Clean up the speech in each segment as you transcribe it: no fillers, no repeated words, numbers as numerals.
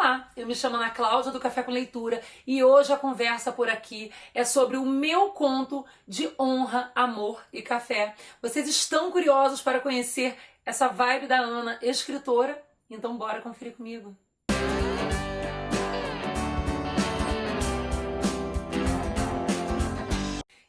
Olá, eu me chamo Ana Cláudia do Café com Leitura e hoje a conversa por aqui é sobre o meu conto de honra, amor e café. Vocês estão curiosos para conhecer essa vibe da Ana, escritora? Então bora conferir comigo.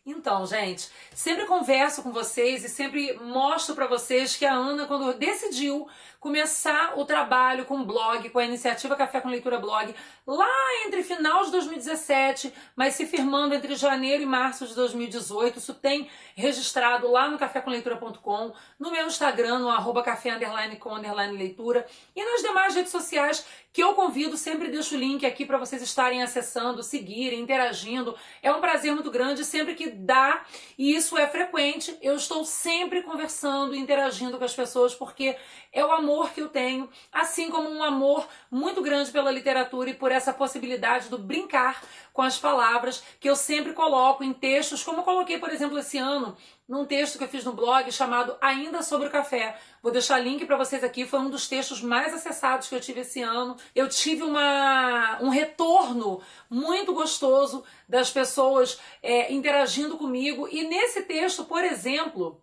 Então, gente, sempre converso com vocês e sempre mostro pra vocês que a Ana, quando decidiu começar o trabalho com o blog, com a iniciativa Café com Leitura Blog, lá entre final de 2017, mas se firmando entre janeiro e março de 2018, isso tem registrado lá no cafécomleitura.com, no meu Instagram, no @café_com_leitura e nas demais redes sociais que eu convido, sempre deixo o link aqui para vocês estarem acessando, seguirem, interagindo. É um prazer muito grande, sempre que dá, e isso é frequente, eu estou sempre conversando, interagindo com as pessoas, porque é o amor que eu tenho, assim como um amor muito grande pela literatura e por essa possibilidade do brincar com as palavras que eu sempre coloco em textos, como eu coloquei, por exemplo, esse ano, num texto que eu fiz no blog chamado Ainda Sobre o Café. Vou deixar link para vocês aqui, foi um dos textos mais acessados que eu tive esse ano. Eu tive um retorno muito gostoso das pessoas interagindo comigo. E nesse texto, por exemplo,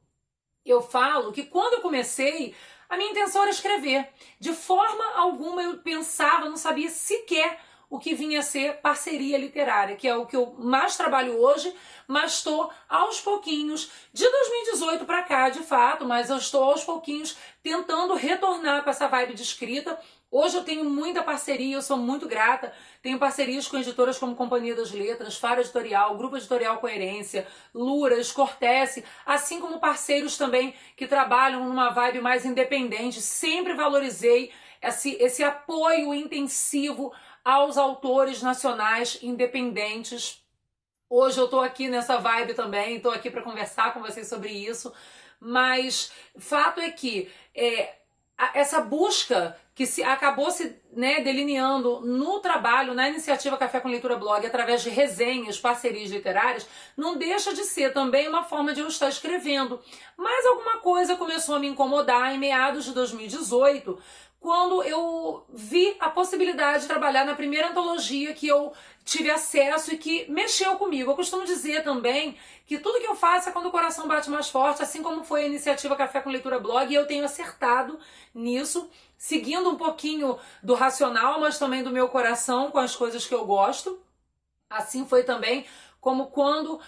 eu falo que quando eu comecei, a minha intenção era escrever. De forma alguma eu pensava, não sabia sequer o que vinha a ser parceria literária, que é o que eu mais trabalho hoje, mas estou aos pouquinhos, de 2018 para cá, de fato, mas eu estou aos pouquinhos tentando retornar com essa vibe de escrita. Hoje eu tenho muita parceria, eu sou muito grata, tenho parcerias com editoras como Companhia das Letras, Faro Editorial, Grupo Editorial Coerência, Luras, Cortese, assim como parceiros também que trabalham numa vibe mais independente. Sempre valorizei esse apoio intensivo aos autores nacionais independentes. Hoje eu tô aqui nessa vibe também, tô aqui para conversar com vocês sobre isso, mas fato é que essa busca que acabou se delineando no trabalho, na iniciativa Café com Leitura Blog, através de resenhas, parcerias literárias, não deixa de ser também uma forma de eu estar escrevendo. Mas alguma coisa começou a me incomodar em meados de 2018, quando eu vi a possibilidade de trabalhar na primeira antologia que eu tive acesso e que mexeu comigo. Eu costumo dizer também que tudo que eu faço é quando o coração bate mais forte, assim como foi a iniciativa Café com Leitura Blog, e eu tenho acertado nisso, seguindo um pouquinho do racional, mas também do meu coração com as coisas que eu gosto. Assim foi também como quando,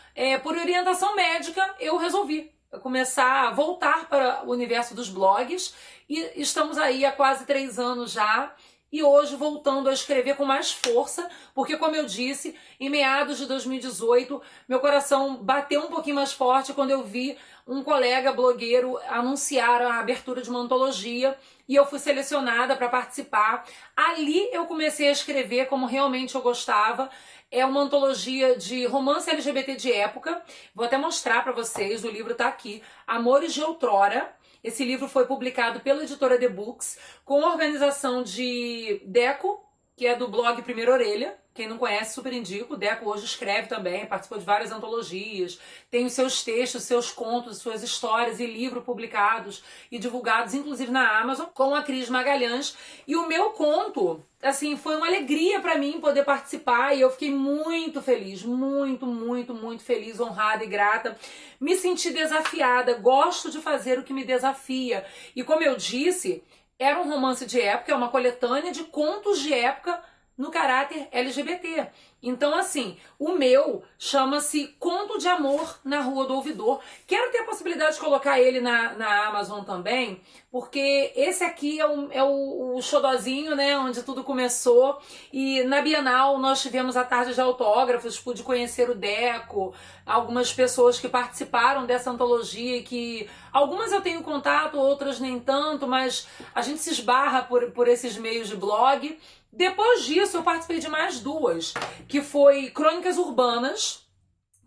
por orientação médica, eu resolvi começar a voltar para o universo dos blogs, e estamos aí há quase 3 anos já, e hoje voltando a escrever com mais força, porque como eu disse, em meados de 2018, meu coração bateu um pouquinho mais forte quando eu vi um colega blogueiro anunciar a abertura de uma antologia, e eu fui selecionada para participar. Ali eu comecei a escrever como realmente eu gostava. É uma antologia de romance LGBT de época. Vou até mostrar para vocês, o livro tá aqui, Amores de Outrora. Esse livro foi publicado pela editora The Books, com a organização de Deco, que é do blog Primeira Orelha. Quem não conhece, super indico. O Deco hoje escreve também, participou de várias antologias, tem os seus textos, seus contos, suas histórias e livros publicados e divulgados, inclusive na Amazon, com a Cris Magalhães. E o meu conto, assim, foi uma alegria para mim poder participar, e eu fiquei muito feliz, muito, muito, muito feliz, honrada e grata. Me senti desafiada, gosto de fazer o que me desafia. E como eu disse, era um romance de época, é uma coletânea de contos de época no caráter LGBT. Então, assim, o meu chama-se Conto de Amor na Rua do Ouvidor. Quero ter a possibilidade de colocar ele na Amazon também, porque esse aqui é o xodozinho, né, onde tudo começou. E na Bienal nós tivemos a tarde de autógrafos, pude conhecer o Deco, algumas pessoas que participaram dessa antologia, que algumas eu tenho contato, outras nem tanto, mas a gente se esbarra por esses meios de blog. Depois disso, eu participei de mais 2, que foi Crônicas Urbanas,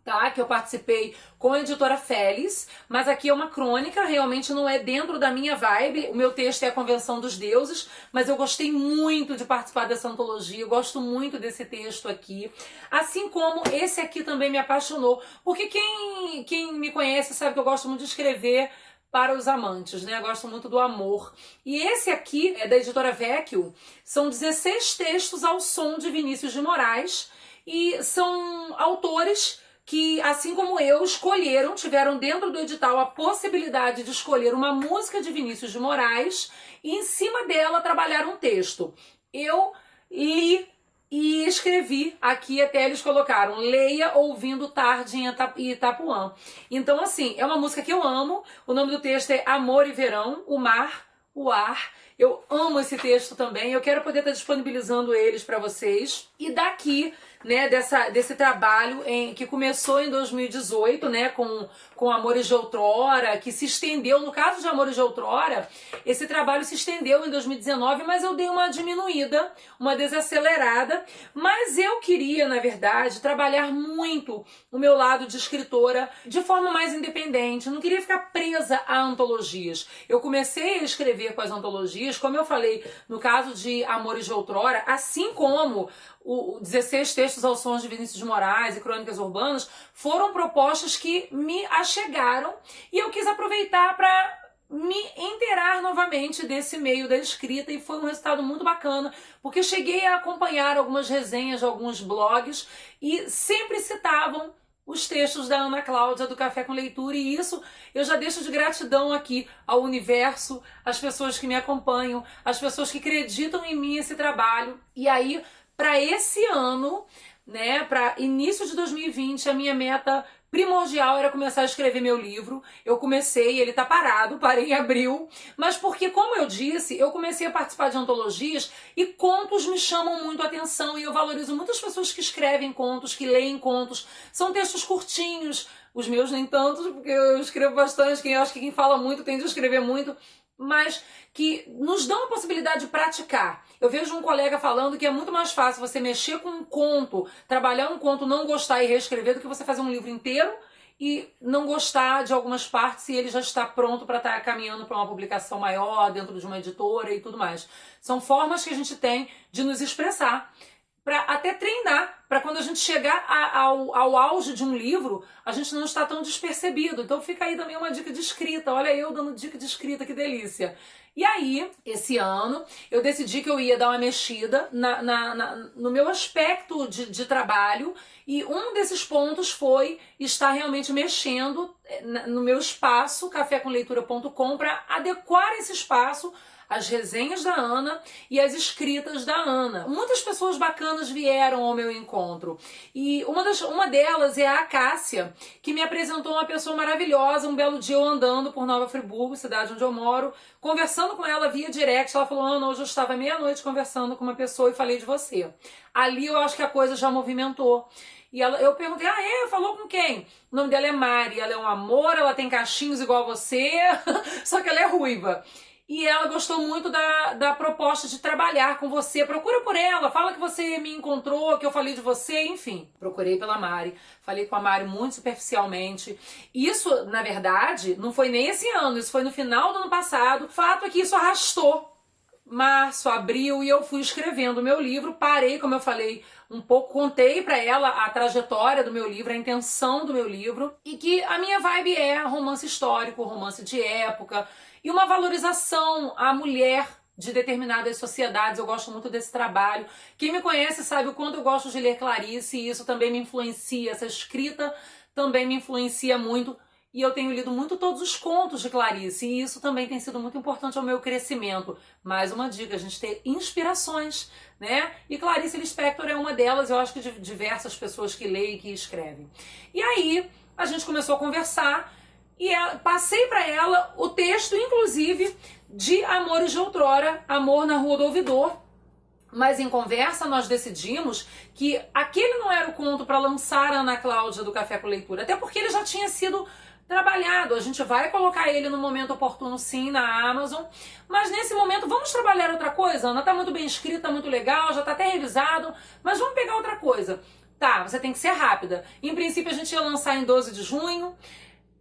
tá? Que eu participei com a editora Félix, mas aqui é uma crônica, realmente não é dentro da minha vibe. O meu texto é a Convenção dos Deuses, mas eu gostei muito de participar dessa antologia, eu gosto muito desse texto aqui. Assim como esse aqui também me apaixonou, porque quem me conhece sabe que eu gosto muito de escrever para os amantes, né? Eu gosto muito do amor. E esse aqui é da editora Vecchio, são 16 textos ao som de Vinícius de Moraes, e são autores que, assim como eu, escolheram, tiveram dentro do edital a possibilidade de escolher uma música de Vinícius de Moraes e em cima dela trabalhar um texto. Eu li e escrevi aqui, até eles colocaram: leia ouvindo tarde em Itapuã. Então, assim, é uma música que eu amo. O nome do texto é Amor e Verão, o mar, o ar. Eu amo esse texto também. Eu quero poder estar disponibilizando eles para vocês. E daqui, né, desse trabalho que começou em 2018, né, com Amores de Outrora, que se estendeu, no caso de Amores de Outrora, esse trabalho se estendeu em 2019, mas eu dei uma diminuída, uma desacelerada, mas eu queria, na verdade, trabalhar muito o meu lado de escritora de forma mais independente, não queria ficar presa a antologias. Eu comecei a escrever com as antologias, como eu falei, no caso de Amores de Outrora, assim como o 16 textos aos sons de Vinícius de Moraes e Crônicas Urbanas, foram propostas que me achegaram e eu quis aproveitar para me inteirar novamente desse meio da escrita, e foi um resultado muito bacana, porque cheguei a acompanhar algumas resenhas de alguns blogs e sempre citavam os textos da Ana Cláudia do Café com Leitura, e isso eu já deixo de gratidão aqui ao universo, às pessoas que me acompanham, às pessoas que acreditam em mim, esse trabalho. E aí, para esse ano, né, para início de 2020, a minha meta primordial era começar a escrever meu livro. Eu comecei, ele tá parado, parei em abril, mas porque, como eu disse, eu comecei a participar de antologias e contos me chamam muito a atenção, e eu valorizo muitas pessoas que escrevem contos, que leem contos. São textos curtinhos, os meus nem tantos, porque eu escrevo bastante, acho que quem fala muito tende a escrever muito, mas que nos dão a possibilidade de praticar. Eu vejo um colega falando que é muito mais fácil você mexer com um conto, trabalhar um conto, não gostar e reescrever, do que você fazer um livro inteiro e não gostar de algumas partes e ele já está pronto para estar caminhando para uma publicação maior dentro de uma editora e tudo mais. São formas que a gente tem de nos expressar, para até treinar, para quando a gente chegar ao auge de um livro, a gente não está tão despercebido. Então fica aí também uma dica de escrita. Olha eu dando dica de escrita, que delícia. E aí, esse ano, eu decidi que eu ia dar uma mexida no meu aspecto de trabalho, e um desses pontos foi estar realmente mexendo no meu espaço, cafécomleitura.com, para adequar esse espaço as resenhas da Ana e as escritas da Ana. Muitas pessoas bacanas vieram ao meu encontro, e uma delas é a Cássia, que me apresentou uma pessoa maravilhosa. Um belo dia eu andando por Nova Friburgo, cidade onde eu moro, conversando com ela via direct, ela falou: Ana, hoje eu estava meia-noite conversando com uma pessoa e falei de você. Ali eu acho que a coisa já movimentou. E eu perguntei: falou com quem? O nome dela é Mari, ela é um amor, ela tem cachinhos igual a você, só que ela é ruiva. E ela gostou muito da proposta de trabalhar com você. Procura por ela, fala que você me encontrou, que eu falei de você, enfim. Procurei pela Mari, falei com a Mari muito superficialmente. Isso, na verdade, não foi nem esse ano, isso foi no final do ano passado. O fato é que isso arrastou março, abril, e eu fui escrevendo o meu livro. Parei, como eu falei, um pouco, contei pra ela a trajetória do meu livro, a intenção do meu livro, e que a minha vibe é romance histórico, romance de época, e uma valorização à mulher de determinadas sociedades. Eu gosto muito desse trabalho. Quem me conhece sabe o quanto eu gosto de ler Clarice, e isso também me influencia, essa escrita também me influencia muito. E eu tenho lido muito todos os contos de Clarice, e isso também tem sido muito importante ao meu crescimento. Mais uma dica, a gente ter inspirações, né? E Clarice Lispector é uma delas, eu acho que de diversas pessoas que leem e que escrevem. E aí, a gente começou a conversar, e passei para ela o texto, inclusive, de Amores de Outrora, Amor na Rua do Ouvidor. Mas em conversa nós decidimos que aquele não era o conto para lançar a Ana Cláudia do Café com Leitura, até porque ele já tinha sido trabalhado. A gente vai colocar ele no momento oportuno, sim, na Amazon, mas nesse momento vamos trabalhar outra coisa. Ana, tá muito bem escrito, tá muito legal, já tá até revisado, mas vamos pegar outra coisa. Tá, você tem que ser rápida. Em princípio a gente ia lançar em 12 de junho,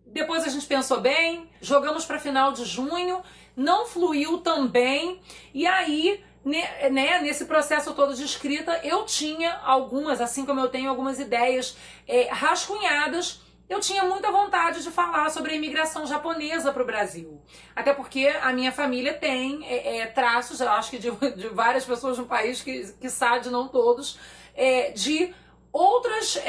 depois a gente pensou bem, jogamos para final de junho, não fluiu também, e aí, né, nesse processo todo de escrita, eu tinha algumas, assim como eu tenho algumas ideias rascunhadas eu tinha muita vontade de falar sobre a imigração japonesa para o Brasil. Até porque a minha família tem traços, eu acho que de várias pessoas no país, quiçá de não todos, de outras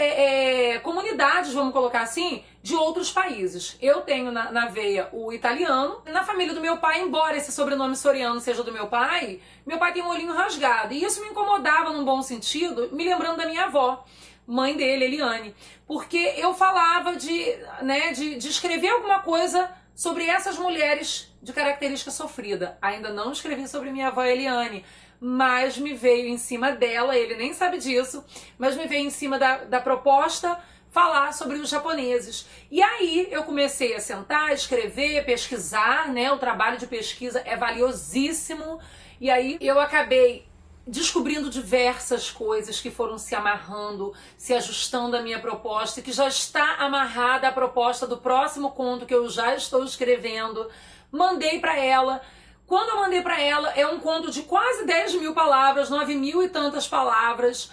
comunidades, vamos colocar assim, de outros países. Eu tenho na veia o italiano. Na família do meu pai, embora esse sobrenome Soriano seja do meu pai tem um olhinho rasgado. E isso me incomodava num bom sentido, me lembrando da minha avó, mãe dele, Eliane. Porque eu falava de escrever alguma coisa sobre essas mulheres de característica sofrida. Ainda não escrevi sobre minha avó Eliane, mas me veio em cima dela, ele nem sabe disso, mas me veio em cima da proposta falar sobre os japoneses. E aí eu comecei a sentar, escrever, pesquisar, né? O trabalho de pesquisa é valiosíssimo. E aí eu acabei descobrindo diversas coisas que foram se amarrando, se ajustando à minha proposta, e que já está amarrada à proposta do próximo conto que eu já estou escrevendo. Mandei para ela. Quando eu mandei para ela, é um conto de quase 10.000 palavras, 9.000 e tantas palavras,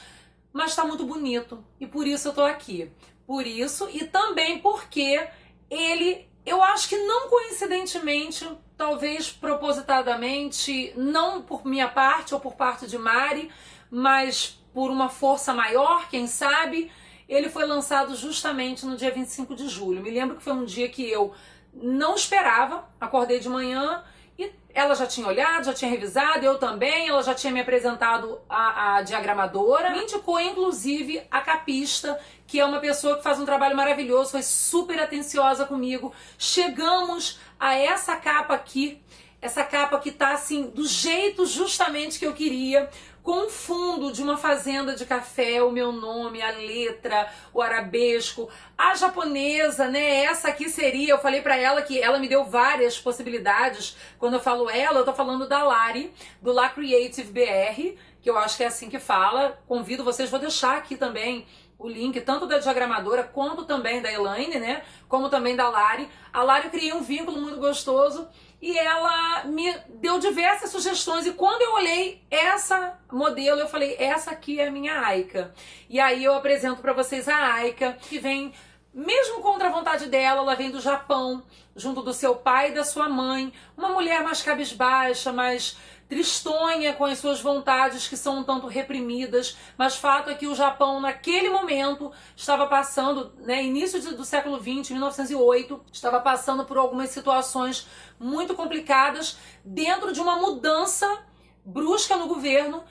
mas está muito bonito. E por isso eu tô aqui. Por isso, e também porque ele, eu acho que não coincidentemente, talvez propositadamente, não por minha parte ou por parte de Mari, mas por uma força maior, quem sabe, ele foi lançado justamente no dia 25 de julho. Me lembro que foi um dia que eu não esperava, acordei de manhã e ela já tinha olhado, já tinha revisado, eu também, ela já tinha me apresentado a diagramadora, me indicou inclusive a capista, que é uma pessoa que faz um trabalho maravilhoso, foi super atenciosa comigo. Chegamos a essa capa aqui, essa capa que tá assim, do jeito justamente que eu queria, com um fundo de uma fazenda de café, o meu nome, a letra, o arabesco, a japonesa, né? Essa aqui seria, eu falei pra ela que ela me deu várias possibilidades. Quando eu falo ela, eu tô falando da Lari, do La Creative BR, que eu acho que é assim que fala. Convido vocês, vou deixar aqui também o link, tanto da diagramadora, quanto também da Elaine, né? Como também da Lari. A Lari eu criei um vínculo muito gostoso e ela me deu diversas sugestões. E quando eu olhei essa modelo, eu falei, essa aqui é a minha Aika. E aí eu apresento pra vocês a Aika, que vem, mesmo contra a vontade dela, ela vem do Japão, junto do seu pai e da sua mãe. Uma mulher mais cabisbaixa, mais tristonha com as suas vontades que são um tanto reprimidas, mas fato é que o Japão naquele momento estava passando, né, início do século XX, 1908, estava passando por algumas situações muito complicadas dentro de uma mudança brusca no governo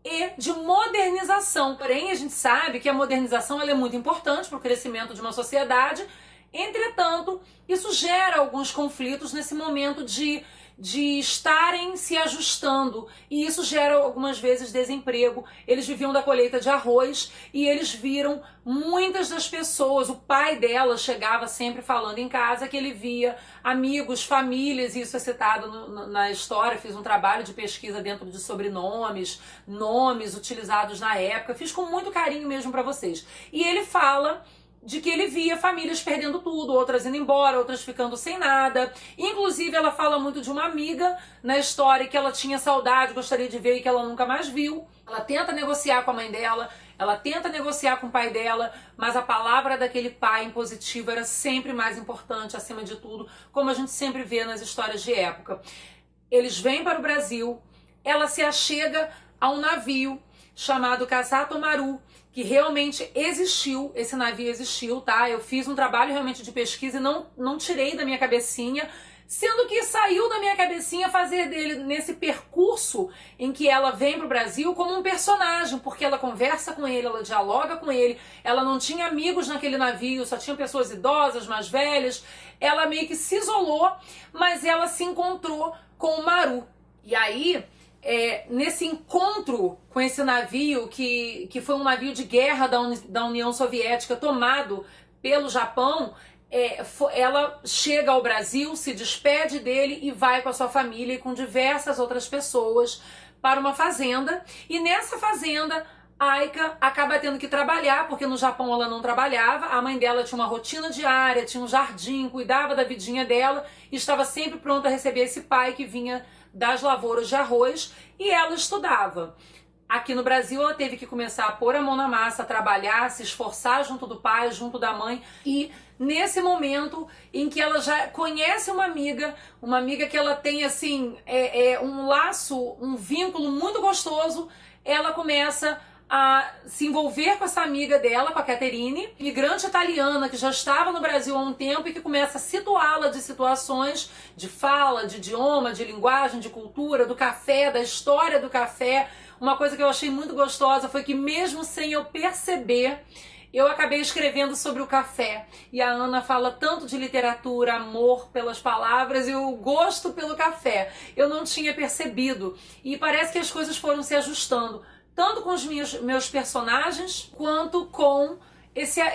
e de modernização. Porém, a gente sabe que a modernização ela é muito importante para o crescimento de uma sociedade. Entretanto, isso gera alguns conflitos nesse momento de estarem se ajustando, e isso gera algumas vezes desemprego. Eles viviam da colheita de arroz e eles viram muitas das pessoas, o pai dela chegava sempre falando em casa que ele via amigos, famílias, e isso é citado na história. Fiz um trabalho de pesquisa dentro de sobrenomes, nomes utilizados na época, fiz com muito carinho mesmo para vocês. E ele fala de que ele via famílias perdendo tudo, outras indo embora, outras ficando sem nada. Inclusive, ela fala muito de uma amiga na história que ela tinha saudade, gostaria de ver e que ela nunca mais viu. Ela tenta negociar com a mãe dela, ela tenta negociar com o pai dela, mas a palavra daquele pai impositivo era sempre mais importante, acima de tudo, como a gente sempre vê nas histórias de época. Eles vêm para o Brasil, ela se achega a um navio chamado Kasato Maru, que realmente existiu, esse navio existiu, tá? Eu fiz um trabalho realmente de pesquisa e não tirei da minha cabecinha, sendo que saiu da minha cabecinha fazer dele nesse percurso em que ela vem pro Brasil como um personagem, porque ela conversa com ele, ela dialoga com ele, ela não tinha amigos naquele navio, só tinha pessoas idosas, mais velhas, ela meio que se isolou, mas ela se encontrou com o Maru. E aí, nesse encontro com esse navio, que foi um navio de guerra da União Soviética tomado pelo Japão, ela chega ao Brasil, se despede dele e vai com a sua família e com diversas outras pessoas para uma fazenda. E nessa fazenda, Aika acaba tendo que trabalhar, porque no Japão ela não trabalhava. A mãe dela tinha uma rotina diária, tinha um jardim, cuidava da vidinha dela e estava sempre pronta a receber esse pai que vinha das lavouras de arroz, e ela estudava. Aqui no Brasil ela teve que começar a pôr a mão na massa, trabalhar, se esforçar junto do pai, junto da mãe, e nesse momento em que ela já conhece uma amiga que ela tem assim um laço, um vínculo muito gostoso, ela começa a se envolver com essa amiga dela, com a Caterine, imigrante italiana que já estava no Brasil há um tempo e que começa a situá-la de situações de fala, de idioma, de linguagem, de cultura, do café, da história do café. Uma coisa que eu achei muito gostosa foi que mesmo sem eu perceber, eu acabei escrevendo sobre o café. E a Ana fala tanto de literatura, amor pelas palavras e o gosto pelo café. Eu não tinha percebido. E parece que as coisas foram se ajustando, tanto com os meus personagens, quanto com esse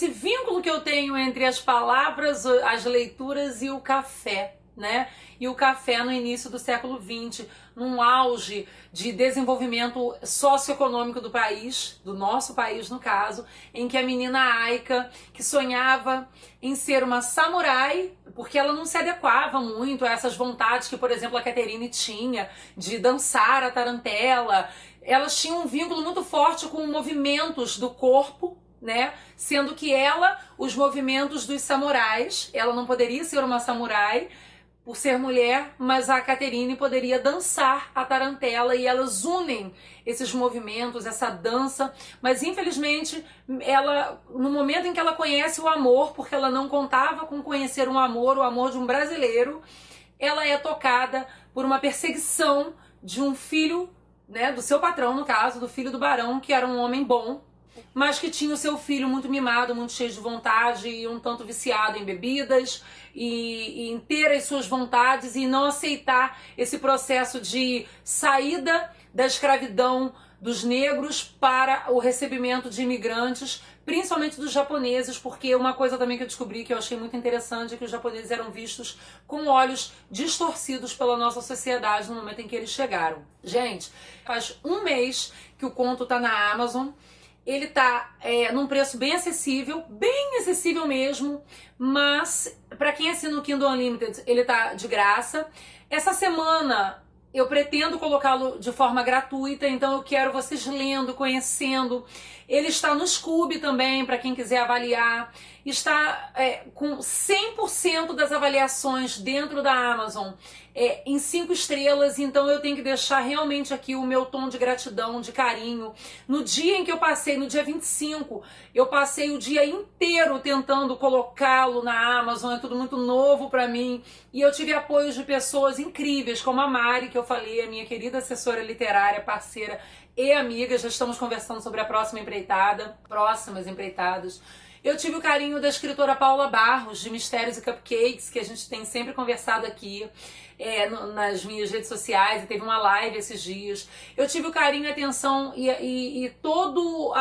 vínculo que eu tenho entre as palavras, as leituras e o café, né? E o café no início do século XX, num auge de desenvolvimento socioeconômico do país, do nosso país no caso, em que a menina Aika, que sonhava em ser uma samurai, porque ela não se adequava muito a essas vontades que, por exemplo, a Caterine tinha de dançar a tarantela, elas tinham um vínculo muito forte com movimentos do corpo, né? Sendo que ela, os movimentos dos samurais, ela não poderia ser uma samurai por ser mulher, mas a Caterine poderia dançar a tarantela e elas unem esses movimentos, essa dança, mas infelizmente ela, no momento em que ela conhece o amor, porque ela não contava com conhecer um amor, o amor de um brasileiro, ela é tocada por uma perseguição de um filho, né, do seu patrão, no caso, do filho do barão, que era um homem bom, mas que tinha o seu filho muito mimado, muito cheio de vontade e um tanto viciado em bebidas e em ter as suas vontades e não aceitar esse processo de saída da escravidão dos negros para o recebimento de imigrantes, principalmente dos japoneses, porque uma coisa também que eu descobri que eu achei muito interessante é que os japoneses eram vistos com olhos distorcidos pela nossa sociedade no momento em que eles chegaram. Gente, faz um mês que o conto tá na Amazon. Ele tá num preço bem acessível mesmo, mas para quem assina o Kindle Unlimited, ele tá de graça. Essa semana eu pretendo colocá-lo de forma gratuita, então eu quero vocês lendo, conhecendo. Ele está no Scoob também, para quem quiser avaliar. Está com 100% das avaliações dentro da Amazon em 5 estrelas, então eu tenho que deixar realmente aqui o meu tom de gratidão, de carinho. No dia em que eu passei, no dia 25, eu passei o dia inteiro tentando colocá-lo na Amazon, é tudo muito novo para mim, e eu tive apoio de pessoas incríveis, como a Mari, que eu falei, a minha querida assessora literária, parceira e amiga. Já estamos conversando sobre a próximas empreitadas. Eu tive o carinho da escritora Paula Barros, de Mistérios e Cupcakes, que a gente tem sempre conversado aqui nas minhas redes sociais, e teve uma live esses dias. Eu tive o carinho, a atenção e toda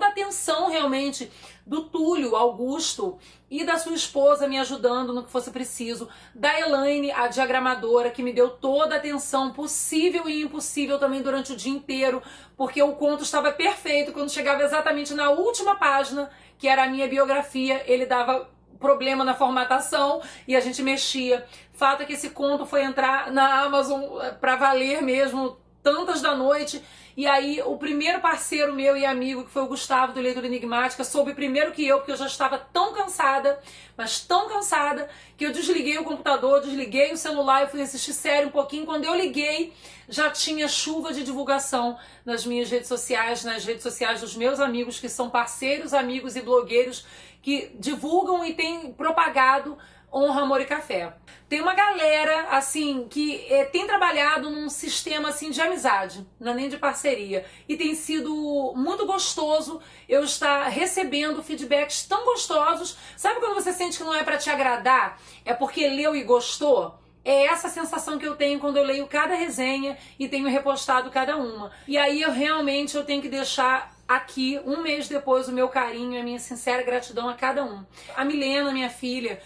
a atenção realmente do Túlio Augusto e da sua esposa me ajudando no que fosse preciso, da Elaine, a diagramadora, que me deu toda a atenção possível e impossível também durante o dia inteiro, porque o conto estava perfeito. Quando chegava exatamente na última página, que era a minha biografia, ele dava problema na formatação e a gente mexia. Fato é que esse conto foi entrar na Amazon para valer mesmo, tantas da noite. E aí o primeiro parceiro meu e amigo, que foi o Gustavo do Leitura Enigmática, soube primeiro que eu, porque eu já estava tão cansada, mas tão cansada, que eu desliguei o computador, desliguei o celular e fui assistir série um pouquinho. Quando eu liguei, já tinha chuva de divulgação nas minhas redes sociais, nas redes sociais dos meus amigos, que são parceiros, amigos e blogueiros que divulgam e têm propagado Honra, Amor e Café. Tem uma galera, assim, que tem trabalhado num sistema, assim, de amizade, não é nem de parceria. E tem sido muito gostoso eu estar recebendo feedbacks tão gostosos. Sabe quando você sente que não é pra te agradar? É porque leu e gostou? É essa sensação que eu tenho quando eu leio cada resenha e tenho repostado cada uma. E aí eu tenho que deixar aqui, um mês depois, o meu carinho e a minha sincera gratidão a cada um. A Milena, minha filha,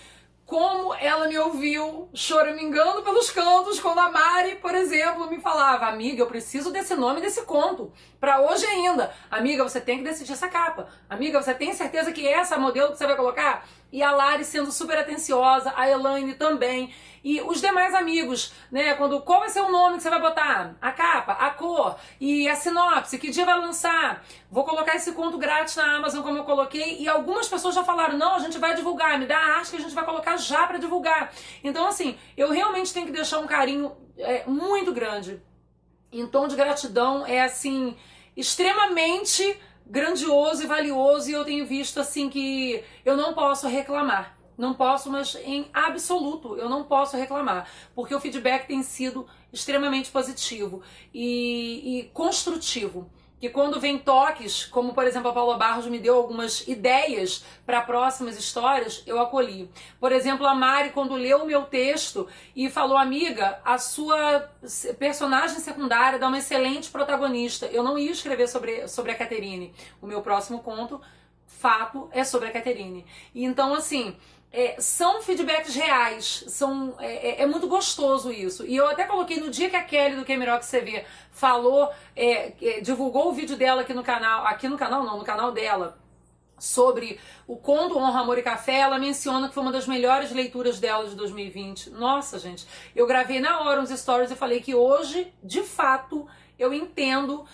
como ela me ouviu choramingando pelos cantos quando a Mari, por exemplo, me falava: amiga, eu preciso desse nome desse conto pra hoje ainda. Amiga, você tem que decidir essa capa. Amiga, você tem certeza que essa modelo que você vai colocar? E a Lari sendo super atenciosa, a Elaine também. E os demais amigos, né? Qual vai ser o nome que você vai botar? A capa, a cor e a sinopse, que dia vai lançar? Vou colocar esse conto grátis na Amazon como eu coloquei. E algumas pessoas já falaram, não, a gente vai divulgar, me dá a arte que a gente vai colocar já pra divulgar. Então assim, eu realmente tenho que deixar um carinho muito grande. Em tom de gratidão, é assim, extremamente grandioso e valioso, e eu tenho visto assim que eu não posso reclamar. Não posso, mas em absoluto eu não posso reclamar, porque o feedback tem sido extremamente positivo e construtivo. Que quando vem toques, como por exemplo a Paula Barros me deu algumas ideias para próximas histórias, eu acolhi. Por exemplo, a Mari, quando leu o meu texto e falou, amiga, a sua personagem secundária dá uma excelente protagonista. Eu não ia escrever sobre a Catherine. O meu próximo conto, fato, é sobre a Catherine. E então, assim, são feedbacks reais, é muito gostoso isso. E eu até coloquei no dia que a Kelly do Kemirok CV falou, divulgou o vídeo dela no canal dela, sobre o conto Honra, Amor e Café, ela menciona que foi uma das melhores leituras dela de 2020. Nossa, gente, eu gravei na hora uns stories e falei que hoje, de fato, eu entendo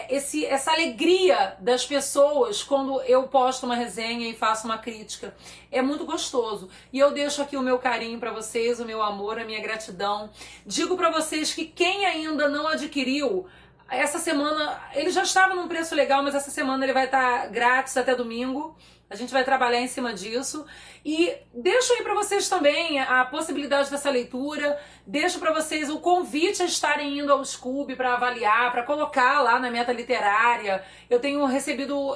essa alegria das pessoas quando eu posto uma resenha e faço uma crítica. É muito gostoso. E eu deixo aqui o meu carinho pra vocês, o meu amor, a minha gratidão. Digo pra vocês que quem ainda não adquiriu, essa semana, ele já estava num preço legal, mas essa semana ele vai estar grátis até domingo. A gente vai trabalhar em cima disso. E deixo aí pra vocês também a possibilidade dessa leitura. Deixo pra vocês o convite a estarem indo ao Scoob para avaliar, para colocar lá na meta literária. Eu tenho recebido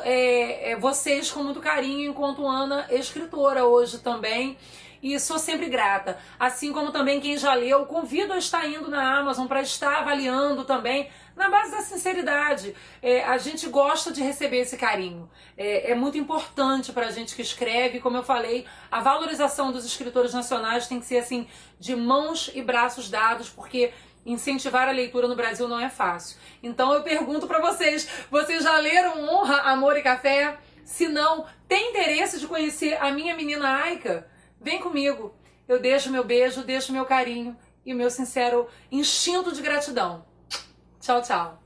vocês com muito carinho, enquanto Ana, escritora hoje também. E sou sempre grata. Assim como também quem já leu, convido a estar indo na Amazon para estar avaliando também, na base da sinceridade. A gente gosta de receber esse carinho. É muito importante pra gente que escreve. Como eu falei, a valorização dos escritores nacionais tem que ser assim, de mãos e braços dados, porque incentivar a leitura no Brasil não é fácil. Então eu pergunto pra vocês já leram Honra, Amor e Café? Se não, tem interesse de conhecer a minha menina Aika? Vem comigo. Eu deixo meu beijo, deixo meu carinho e o meu sincero instinto de gratidão. Tchau, tchau.